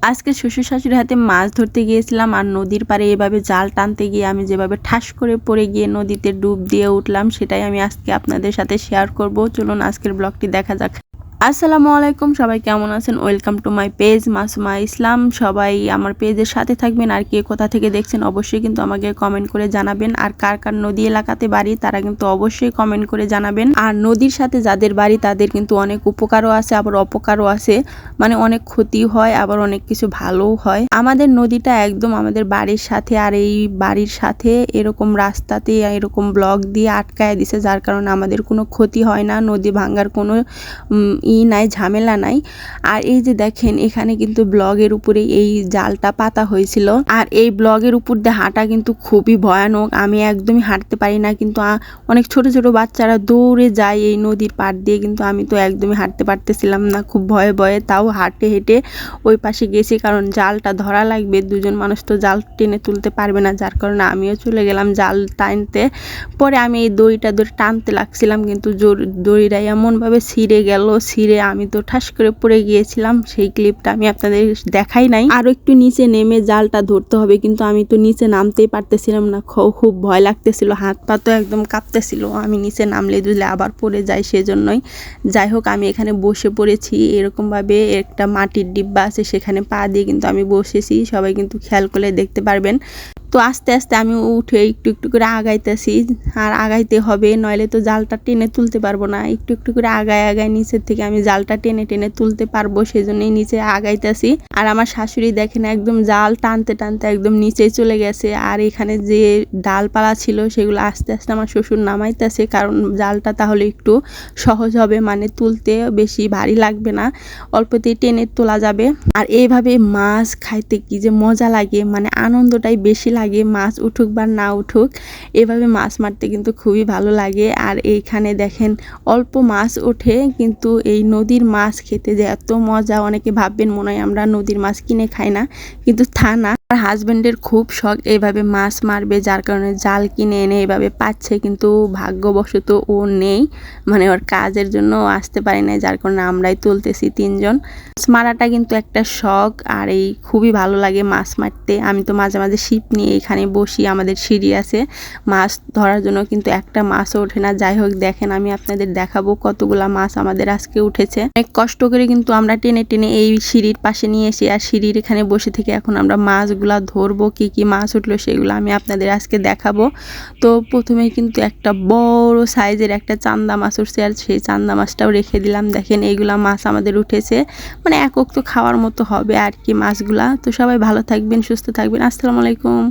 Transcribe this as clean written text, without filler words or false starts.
আজকে শ্বশুর শাশুড়ির হাতে মাছ ধরতে গিয়েছিলাম, আর নদীর পাড়ে এভাবে জাল টানতে গিয়ে আমি যেভাবে ঠাস করে পড়ে গিয়ে নদীতে ডুব দিয়ে উঠলাম, সেটাই আমি আজকে আপনাদের সাথে শেয়ার করব। চলুন আজকের ব্লগটি দেখা যাক। আসসালামু আলাইকুম, সবাই কেমন আছেন? Welcome to my page Masuma Islam. সবাই আমার পেজের সাথে থাকবেন, আর কে কোথা থেকে দেখছেন অবশ্যই কিন্তু আমাকে কমেন্ট করে জানাবেন। আর কার কার নদী এলাকাতে বাড়ি তারা কিন্তু অবশ্যই কমেন্ট করে জানাবেন। আর নদীর সাথে যাদের বাড়ি তাদের কিন্তু অনেক উপকারও আছে, আবার অপকারও আছে, মানে অনেক ক্ষতি হয়, আবার অনেক কিছু ভালোও হয়। আমাদের নদীটা একদম আমাদের বাড়ির সাথে, আর এই বাড়ির সাথে এরকম রাস্তাতে এরকম ব্লক দিয়ে আটকায় দিছে, যার কারণে আমাদের কোনো ক্ষতি হয় না, নদী ভাঙ্গার কোনো নাই, ঝামেলা নাই। আর এই যে দেখেন এখানে কিন্তু ব্লগের উপরে এই জালটা পাতা হয়েছিল, আর এই ব্লগের উপর দিয়ে হাঁটা কিন্তু খুবই ভয়ানক। আমি একদমই হাঁটতে পারি না, কিন্তু অনেক ছোট ছোট বাচ্চারা দৌড়ে যায় এই নদীর পাড় দিয়ে, কিন্তু আমি তো একদমই হাঁটতে পারতেছিলাম না, খুব ভয়ে ভয়ে তাও হাঁটে হেঁটে ওই পাশে গেছি, কারণ জালটা ধরা লাগবে। দুজন মানুষ তো জাল টেনে তুলতে পারবে না, যার কারণে আমিও চলে গেলাম জাল টানতে। পরে আমি এই দড়িটা ধরে টানতে লাগছিলাম, কিন্তু দড়িটা এমনভাবে ছিঁড়ে গেল, ছিঁড়ে আমি তো ঠাস করে পড়ে গিয়েছিলাম। সেই ক্লিপটা আমি আপনাদের দেখাই নাই। আরো একটু নিচে নেমে জালটা ধরতে হবে, কিন্তু আমি তো নিচে নামতেই পারতেছিলাম না, খুব ভয় লাগতেছিল, হাত পা তো একদম কাঁপতেছিল। আমি নিচে নামলে দুলে আবার পড়ে যাই, সেজন্যই। যাই হোক, আমি এখানে বসে পড়েছি এরকমভাবে, একটা মাটির ডিব্বা আছে সেখানে পা দিয়ে কিন্তু আমি বসেছি, সবাই কিন্তু খেয়াল করলে দেখতে পারবেন। তো আস্তে আস্তে আমি উঠে একটু একটু করে আগাইতেছি, আর আগাইতে হবে, নইলে তো জালটা টেনে তুলতে পারবো না। একটু একটু করে আগায় নিচের থেকে আমি জালটা টেনে টেনে তুলতে পারবো, সেজন্যই নিচে আগাইতেছি। আর আমার শাশুড়ি দেখেন একদম জাল টানতে টানতে একদম নিচে চলে গেছে, আর এখানে যে ডালপালা ছিল সেগুলো আস্তে আস্তে আমার শ্বশুর নামাইতেছে, কারণ জালটা তাহলে একটু সহজ হবে, মানে তুলতে বেশি ভারী লাগবে না, অল্পতেই টেনে তোলা যাবে। আর এইভাবে মাছ খাইতে কি যে মজা লাগে, মানে আনন্দটাই বেশি লাগে, মাছ উঠুক বা না উঠুক, এভাবে মাছ মারতে কিন্তু খুবই ভালো লাগে। আর এইখানে দেখেন অল্প মাছ ওঠে, কিন্তু এই নদীর মাছ খেতে যে এত মজা, অনেকে ভাববেন মনে হয় আমরা নদীর মাছ কিনে খাই না, কিন্তু তা না। আমার হাজবেন্ডের খুব শখ এইভাবে মাছ মারবে, যার কারণে জাল কিনে এনে এইভাবে পাচ্ছে, কিন্তু ভাগ্যবশত ও নেই, মানে ওর কাজের জন্য ও আসতে পারে না, যার কারণে আমরাই তুলতেছি তিনজন। মাছ মারাটা কিন্তু একটা শখ, আর এই খুবই ভালো লাগে মাছ মারতে। আমি তো মাঝে মাঝে ছিপ নিয়ে এখানে বসি, আমাদের সিঁড়ি আছে, মাছ ধরার জন্য, কিন্তু একটা মাছও ওঠে না। যাই হোক, দেখেন আমি আপনাদের দেখাবো কতগুলা মাছ আমাদের আজকে উঠেছে। অনেক কষ্ট করে কিন্তু আমরা টেনে টেনে এই সিঁড়ির পাশে নিয়ে এসি, আর সিঁড়ির এখানে বসে থেকে এখন আমরা মাছগুলা ধরবো। কি কি মাছ উঠলো সেগুলো আমি আপনাদের আজকে দেখাবো। তো প্রথমেই কিন্তু একটা বড় সাইজের একটা চান্দা মাছ উঠছে, আর সেই চান্দা মাছটাও রেখে দিলাম। দেখেন এইগুলা মাছ আমাদের উঠেছে, মানে একক তো খাওয়ার মতো হবে আর কি মাছগুলা। তো সবাই ভালো থাকবেন, সুস্থ থাকবেন। আসসালামু আলাইকুম।